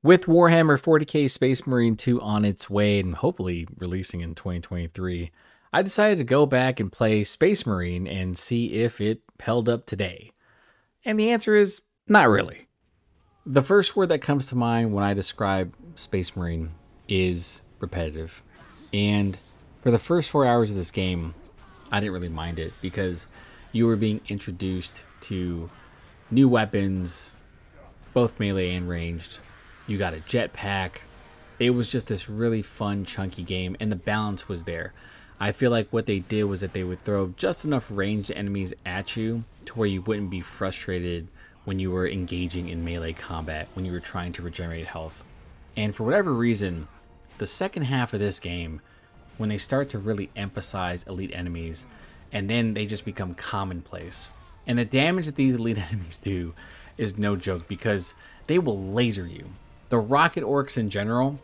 With Warhammer 40k Space Marine 2 on its way and hopefully releasing in 2023, I decided to go back and play Space Marine and see if it held up today. And the answer is not really. The first word that comes to mind when I describe Space Marine is repetitive. And for the first 4 hours of this game, I didn't really mind it because you were being introduced to new weapons, both melee and ranged. You got a jetpack. It was just this really fun, chunky game, and the balance was there. I feel like what they did was that they would throw just enough ranged enemies at you to where you wouldn't be frustrated when you were engaging in melee combat, when you were trying to regenerate health. And for whatever reason, the second half of this game, when they start to really emphasize elite enemies, and then they just become commonplace. And the damage that these elite enemies do is no joke because they will laser you. The rocket orcs in general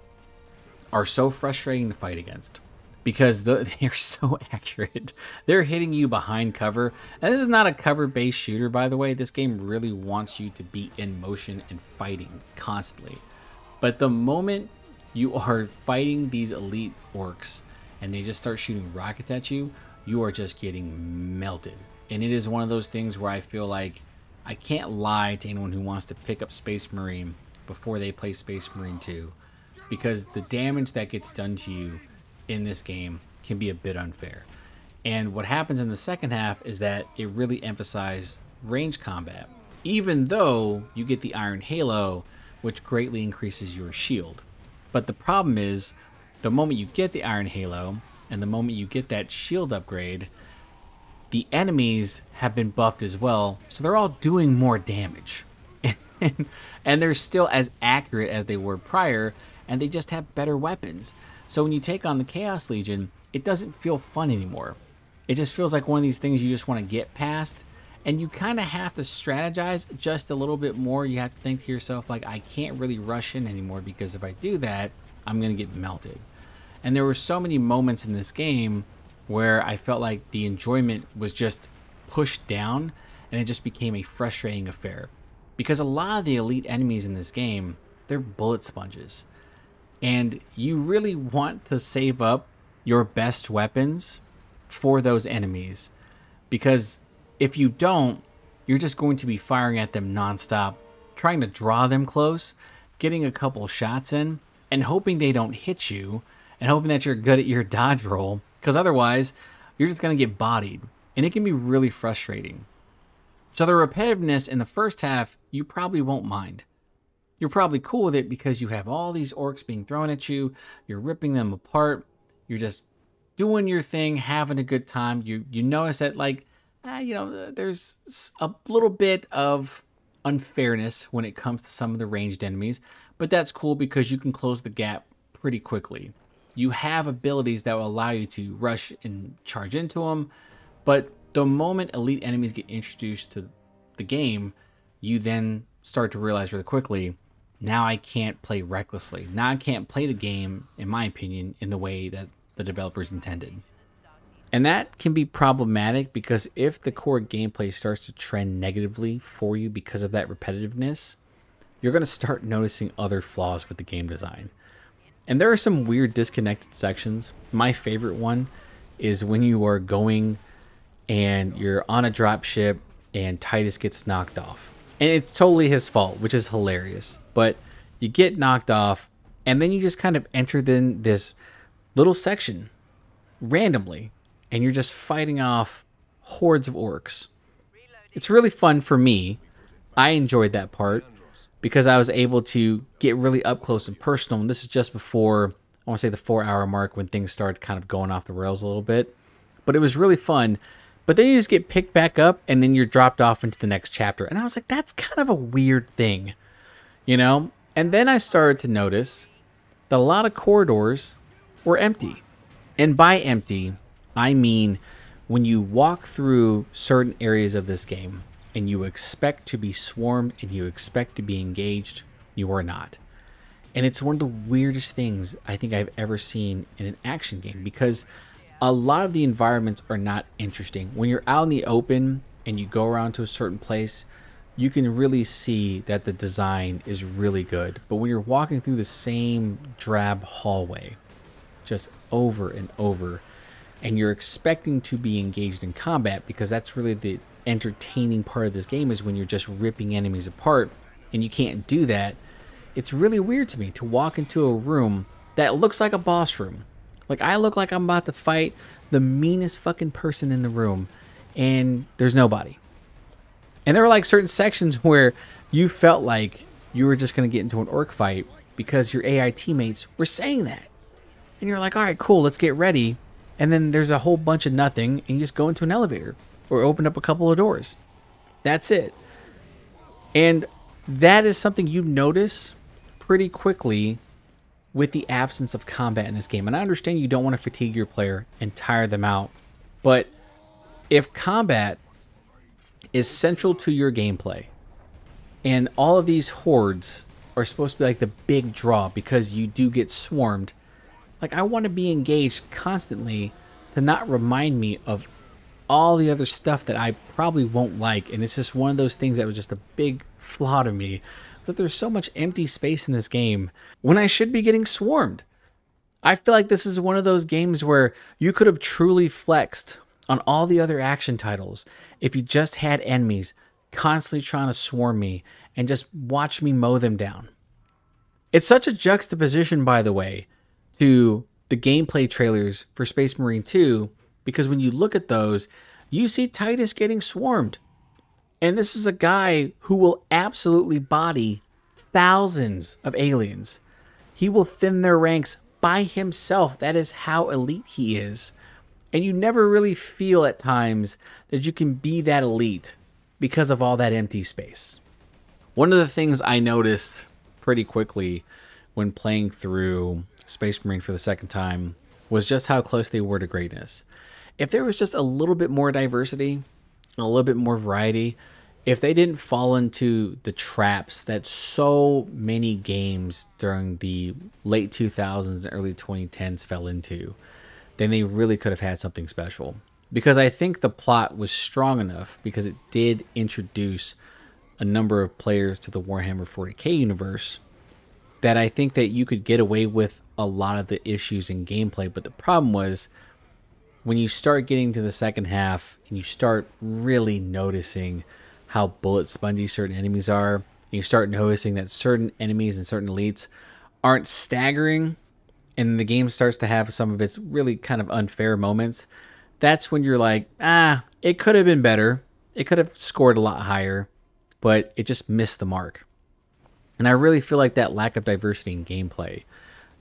are so frustrating to fight against because they're so accurate. They're hitting you behind cover. And this is not a cover-based shooter, by the way. This game really wants you to be in motion and fighting constantly. But the moment you are fighting these elite orcs and they just start shooting rockets at you, you are just getting melted. And it is one of those things where I feel like I can't lie to anyone who wants to pick up Space Marine before they play Space Marine 2, because the damage that gets done to you in this game can be a bit unfair. And what happens in the second half is that it really emphasizes range combat, even though you get the Iron Halo, which greatly increases your shield. But the problem is, the moment you get the Iron Halo and the moment you get that shield upgrade, the enemies have been buffed as well, so they're all doing more damage. And they're still as accurate as they were prior, and they just have better weapons. So when you take on the Chaos Legion, it doesn't feel fun anymore. It just feels like one of these things you just want to get past, and you kind of have to strategize just a little bit more. You have to think to yourself, like, I can't really rush in anymore because if I do that, I'm going to get melted. And there were so many moments in this game where I felt like the enjoyment was just pushed down and it just became a frustrating affair. Because a lot of the elite enemies in this game, they're bullet sponges. And you really want to save up your best weapons for those enemies. Because if you don't, you're just going to be firing at them nonstop, trying to draw them close, getting a couple shots in, and hoping they don't hit you, and hoping that you're good at your dodge roll. Because otherwise, you're just going to get bodied. And it can be really frustrating. So the repetitiveness in the first half, you probably won't mind. You're probably cool with it because you have all these orcs being thrown at you. You're ripping them apart. You're just doing your thing, having a good time. You notice that, like, there's a little bit of unfairness when it comes to some of the ranged enemies. But that's cool because you can close the gap pretty quickly. You have abilities that will allow you to rush and charge into them, but the moment elite enemies get introduced to the game, you then start to realize really quickly, now I can't play recklessly. Now I can't play the game, in my opinion, in the way that the developers intended. And that can be problematic because if the core gameplay starts to trend negatively for you because of that repetitiveness, you're going to start noticing other flaws with the game design. And there are some weird disconnected sections. My favorite one is when you are going and you're on a drop ship and Titus gets knocked off. And it's totally his fault, which is hilarious. But you get knocked off and then you just kind of enter in this little section randomly and you're just fighting off hordes of orcs. It's really fun for me. I enjoyed that part because I was able to get really up close and personal. And this is just before, I want to say, the 4-hour mark when things started kind of going off the rails a little bit. But it was really fun. But then you just get picked back up and then you're dropped off into the next chapter. And I was like, that's kind of a weird thing, you know? And then I started to notice that a lot of corridors were empty. And by empty, I mean when you walk through certain areas of this game and you expect to be swarmed and you expect to be engaged, you are not. And it's one of the weirdest things I think I've ever seen in an action game because a lot of the environments are not interesting. When you're out in the open and you go around to a certain place, you can really see that the design is really good. But when you're walking through the same drab hallway, just over and over, and you're expecting to be engaged in combat, because that's really the entertaining part of this game, is when you're just ripping enemies apart, and you can't do that. It's really weird to me to walk into a room that looks like a boss room. Like, I look like I'm about to fight the meanest fucking person in the room, and there's nobody. And there were like certain sections where you felt like you were just going to get into an orc fight because your AI teammates were saying that. And you're like, all right, cool, let's get ready. And then there's a whole bunch of nothing, and you just go into an elevator or open up a couple of doors. That's it. And that is something you notice pretty quickly with the absence of combat in this game. And I understand you don't want to fatigue your player and tire them out, but if combat is central to your gameplay, and all of these hordes are supposed to be like the big draw because you do get swarmed, like, I want to be engaged constantly to not remind me of all the other stuff that I probably won't like. And it's just one of those things that was just a big flaw to me, that there's so much empty space in this game when I should be getting swarmed. I feel like this is one of those games where you could have truly flexed on all the other action titles if you just had enemies constantly trying to swarm me and just watch me mow them down. It's such a juxtaposition, by the way, to the gameplay trailers for Space Marine 2, because when you look at those, you see Titus getting swarmed. And this is a guy who will absolutely body thousands of aliens. He will thin their ranks by himself. That is how elite he is. And you never really feel at times that you can be that elite because of all that empty space. One of the things I noticed pretty quickly when playing through Space Marine for the second time was just how close they were to greatness. If there was just a little bit more diversity, a little bit more variety, if they didn't fall into the traps that so many games during the late 2000s and early 2010s fell into, then they really could have had something special. Because I think the plot was strong enough, because it did introduce a number of players to the Warhammer 40k universe, that I think that you could get away with a lot of the issues in gameplay. But the problem was, when you start getting to the second half and you start really noticing how bullet spongy certain enemies are, and you start noticing that certain enemies and certain elites aren't staggering, and the game starts to have some of its really kind of unfair moments, that's when you're like, it could have been better. It could have scored a lot higher, but it just missed the mark. And I really feel like that lack of diversity in gameplay,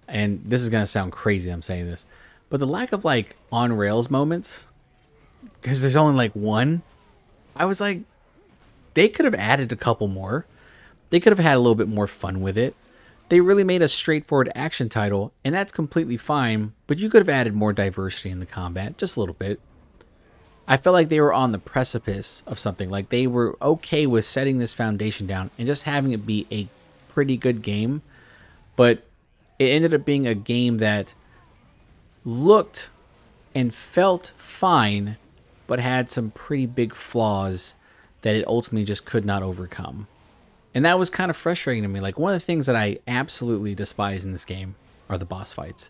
and this is going to sound crazy, I'm saying this, but the lack of like on rails moments, because there's only like one, I was like, they could have added a couple more. They could have had a little bit more fun with it. They really made a straightforward action title, and that's completely fine, but you could have added more diversity in the combat, just a little bit. I felt like they were on the precipice of something. Like, they were okay with setting this foundation down and just having it be a pretty good game, but it ended up being a game that looked and felt fine, but had some pretty big flaws that it ultimately just could not overcome. And that was kind of frustrating to me. Like, one of the things that I absolutely despise in this game are the boss fights.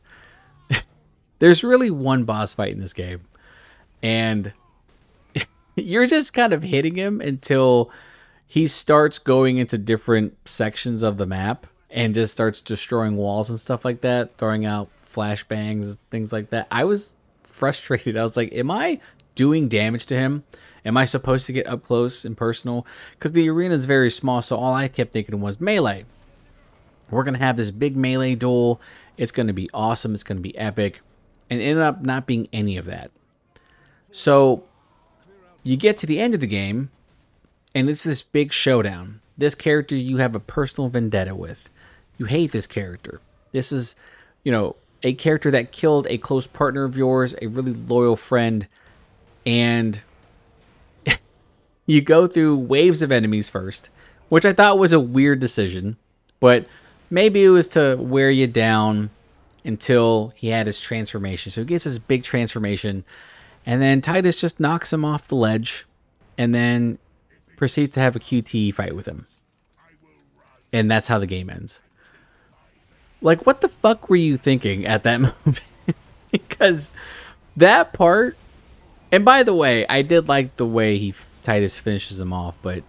There's really one boss fight in this game, and you're just kind of hitting him until he starts going into different sections of the map and just starts destroying walls and stuff like that, throwing out flashbangs, things like that. I was frustrated. I was like, am I doing damage to him? Am I supposed to get up close and personal? Because the arena is very small, so all I kept thinking was melee. We're going to have this big melee duel. It's going to be awesome. It's going to be epic. And it ended up not being any of that. So you get to the end of the game, and it's this big showdown. This character you have a personal vendetta with. You hate this character. This is, a character that killed a close partner of yours, a really loyal friend, and you go through waves of enemies first, which I thought was a weird decision, but maybe it was to wear you down until he had his transformation. So he gets his big transformation, and then Titus just knocks him off the ledge, and then proceeds to have a QTE fight with him. And that's how the game ends. Like, what the fuck were you thinking at that moment? Because that part... And by the way, I did like the way Titus finishes him off, but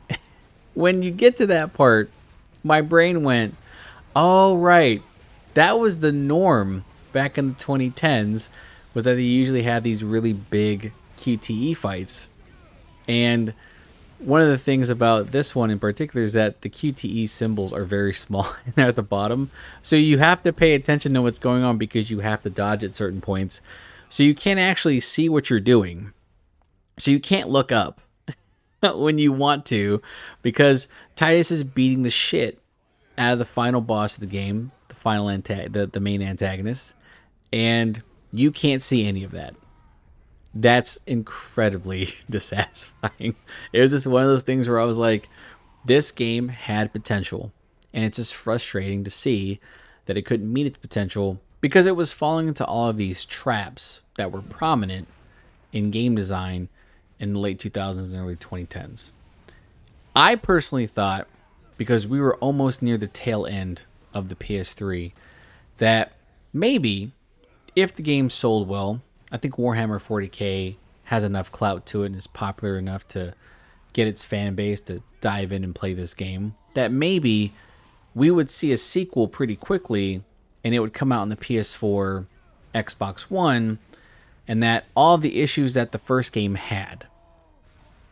when you get to that part, my brain went, oh, right, that was the norm back in the 2010s, was that they usually had these really big QTE fights. And one of the things about this one in particular is that the QTE symbols are very small and they're at the bottom. So you have to pay attention to what's going on because you have to dodge at certain points. So you can't actually see what you're doing. So you can't look up when you want to, because Titus is beating the shit out of the final boss of the game, the main antagonist, and you can't see any of that. That's incredibly dissatisfying. It was just one of those things where I was like, this game had potential, and it's just frustrating to see that it couldn't meet its potential because it was falling into all of these traps that were prominent in game design in the late 2000s and early 2010s. I personally thought, because we were almost near the tail end of the PS3, that maybe if the game sold well, I think Warhammer 40k has enough clout to it and is popular enough to get its fan base to dive in and play this game, that maybe we would see a sequel pretty quickly and it would come out on the PS4, Xbox One, and that all of the issues that the first game had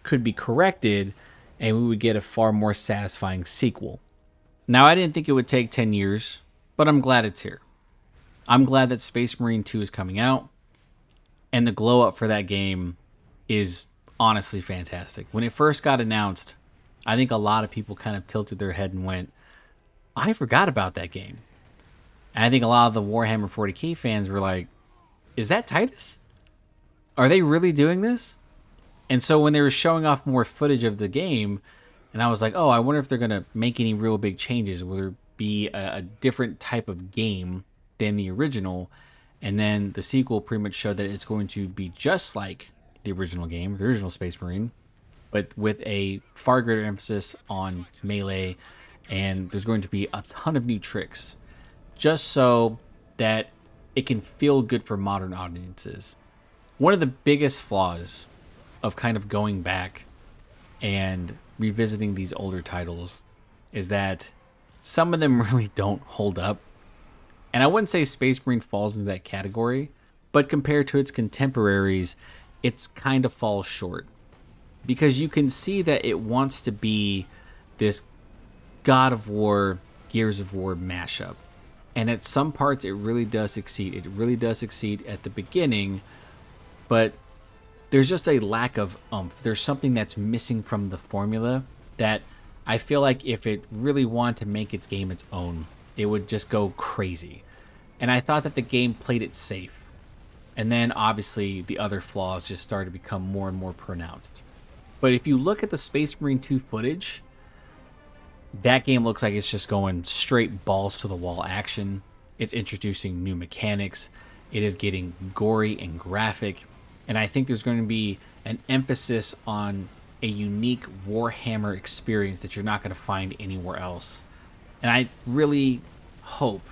could be corrected and we would get a far more satisfying sequel. Now, I didn't think it would take 10 years, but I'm glad it's here. I'm glad that Space Marine 2 is coming out, and the glow up for that game is honestly fantastic. When it first got announced, I think a lot of people kind of tilted their head and went, I forgot about that game. And I think a lot of the Warhammer 40k fans were like, is that Titus? Are they really doing this? And so when they were showing off more footage of the game, and I was like, oh, I wonder if they're going to make any real big changes. Will there be a different type of game than the original? And then the sequel pretty much showed that it's going to be just like the original game, the original Space Marine, but with a far greater emphasis on melee. And there's going to be a ton of new tricks, just so that it can feel good for modern audiences. One of the biggest flaws of kind of going back and revisiting these older titles is that some of them really don't hold up. And I wouldn't say Space Marine falls into that category, but compared to its contemporaries, it kind of falls short. Because you can see that it wants to be this God of War, Gears of War mashup. And at some parts, it really does succeed. It really does succeed at the beginning, but there's just a lack of oomph. There's something that's missing from the formula that I feel like if it really wanted to make its game its own, it would just go crazy. And I thought that the game played it safe. And then obviously the other flaws just started to become more and more pronounced. But if you look at the Space Marine 2 footage, that game looks like it's just going straight balls to the wall action. It's introducing new mechanics. It is getting gory and graphic. And I think there's going to be an emphasis on a unique Warhammer experience that you're not going to find anywhere else. And I really hope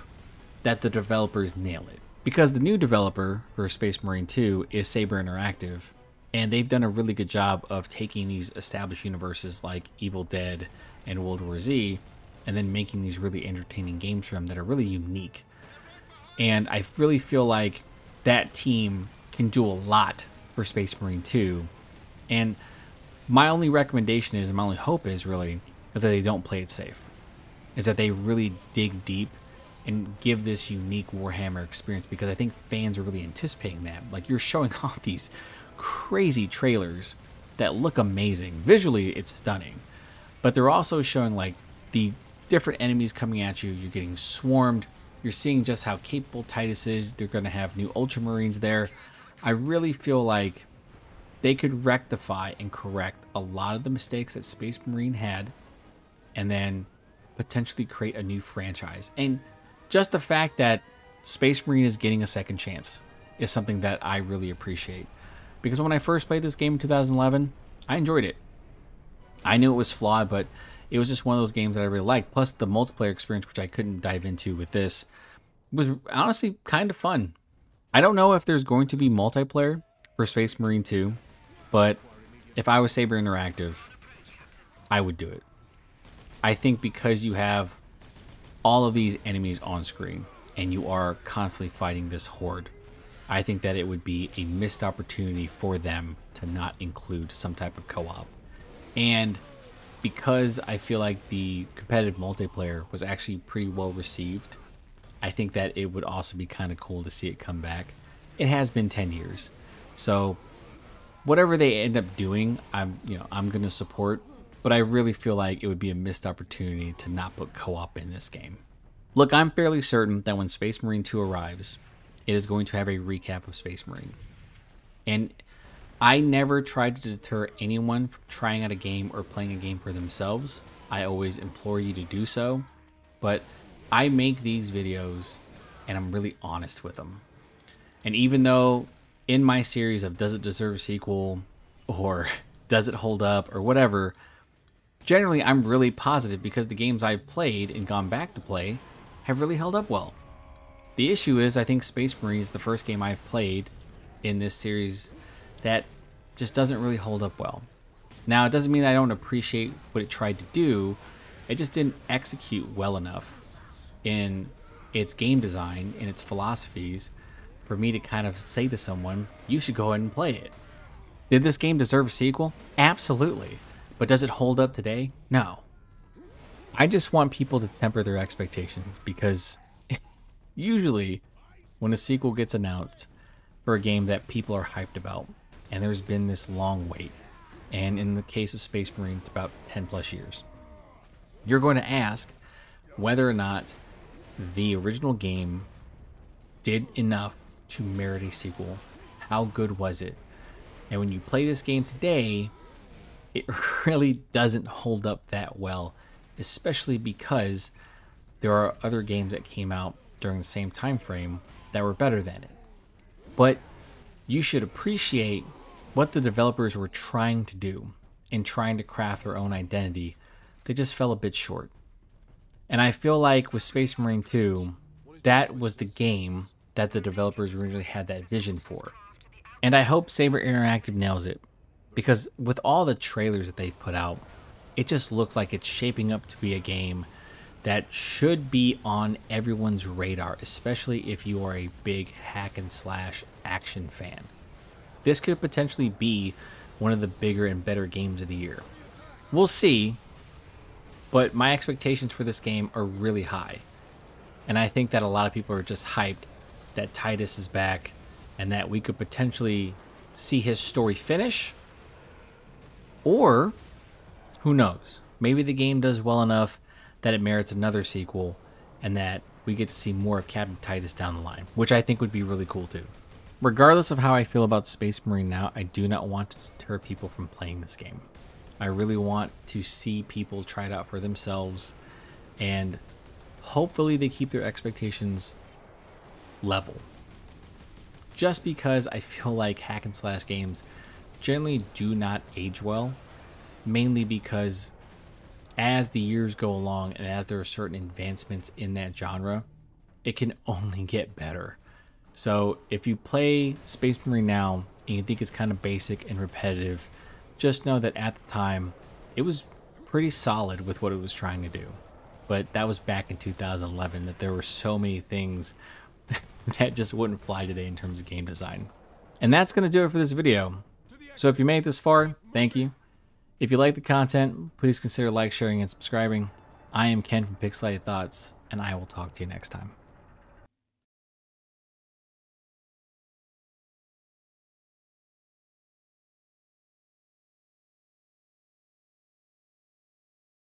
that the developers nail it. Because the new developer for Space Marine 2 is Saber Interactive. And they've done a really good job of taking these established universes like Evil Dead and World War Z, and then making these really entertaining games for them that are really unique. And I really feel like that team can do a lot for Space Marine 2. And my only recommendation is, and my only hope is really, is that they don't play it safe. Is that they really dig deep and give this unique Warhammer experience, because I think fans are really anticipating that. Like, you're showing off these crazy trailers that look amazing. Visually, it's stunning. But they're also showing like the different enemies coming at you. You're getting swarmed. You're seeing just how capable Titus is. They're going to have new Ultramarines there. I really feel like they could rectify and correct a lot of the mistakes that Space Marine had, and then potentially create a new franchise. And just the fact that Space Marine is getting a second chance is something that I really appreciate. Because when I first played this game in 2011, I enjoyed it. I knew it was flawed, but it was just one of those games that I really liked. Plus the multiplayer experience, which I couldn't dive into with this, was honestly kind of fun. I don't know if there's going to be multiplayer for Space Marine 2, but if I was Saber Interactive, I would do it. I think because you have all of these enemies on screen and you are constantly fighting this horde, I think that it would be a missed opportunity for them to not include some type of co-op. And because I feel like the competitive multiplayer was actually pretty well received, I think that it would also be kind of cool to see it come back. It has been 10 years. So whatever they end up doing, I'm going to support, but I really feel like it would be a missed opportunity to not put co-op in this game. Look, I'm fairly certain that when Space Marine 2 arrives, it is going to have a recap of Space Marine. And I never tried to deter anyone from trying out a game or playing a game for themselves. I always implore you to do so, but I make these videos and I'm really honest with them. And even though in my series of does it deserve a sequel or does it hold up or whatever, generally I'm really positive because the games I've played and gone back to play have really held up well. The issue is I think Space Marine is the first game I've played in this series that just doesn't really hold up well. Now, it doesn't mean I don't appreciate what it tried to do. It just didn't execute well enough in its game design and its philosophies for me to kind of say to someone, you should go ahead and play it. Did this game deserve a sequel? Absolutely. But does it hold up today? No. I just want people to temper their expectations because usually when a sequel gets announced for a game that people are hyped about, and there's been this long wait, and in the case of Space Marine, it's about 10 plus years, you're going to ask whether or not the original game did enough to merit a sequel. How good was it? And when you play this game today, it really doesn't hold up that well, especially because there are other games that came out during the same time frame that were better than it. But you should appreciate what the developers were trying to do in trying to craft their own identity. They just fell a bit short. And I feel like with Space Marine 2, that was the game that the developers originally had that vision for. And I hope Saber Interactive nails it, because with all the trailers that they've put out, it just looks like it's shaping up to be a game that should be on everyone's radar, especially if you are a big hack and slash action fan. This could potentially be one of the bigger and better games of the year. We'll see, but my expectations for this game are really high. And I think that a lot of people are just hyped that Titus is back and that we could potentially see his story finish. Or, who knows, maybe the game does well enough that it merits another sequel and that we get to see more of Captain Titus down the line, which I think would be really cool too. Regardless of how I feel about Space Marine now, I do not want to deter people from playing this game. I really want to see people try it out for themselves, and hopefully they keep their expectations level. Just because I feel like hack and slash games generally do not age well, mainly because as the years go along and as there are certain advancements in that genre, it can only get better. So if you play Space Marine now and you think it's kind of basic and repetitive, just know that at the time it was pretty solid with what it was trying to do. But that was back in 2011, that there were so many things that just wouldn't fly today in terms of game design. And that's going to do it for this video. So if you made it this far, thank you. If you like the content, please consider sharing, and subscribing. I am Ken from Pixelated Thoughts, and I will talk to you next time.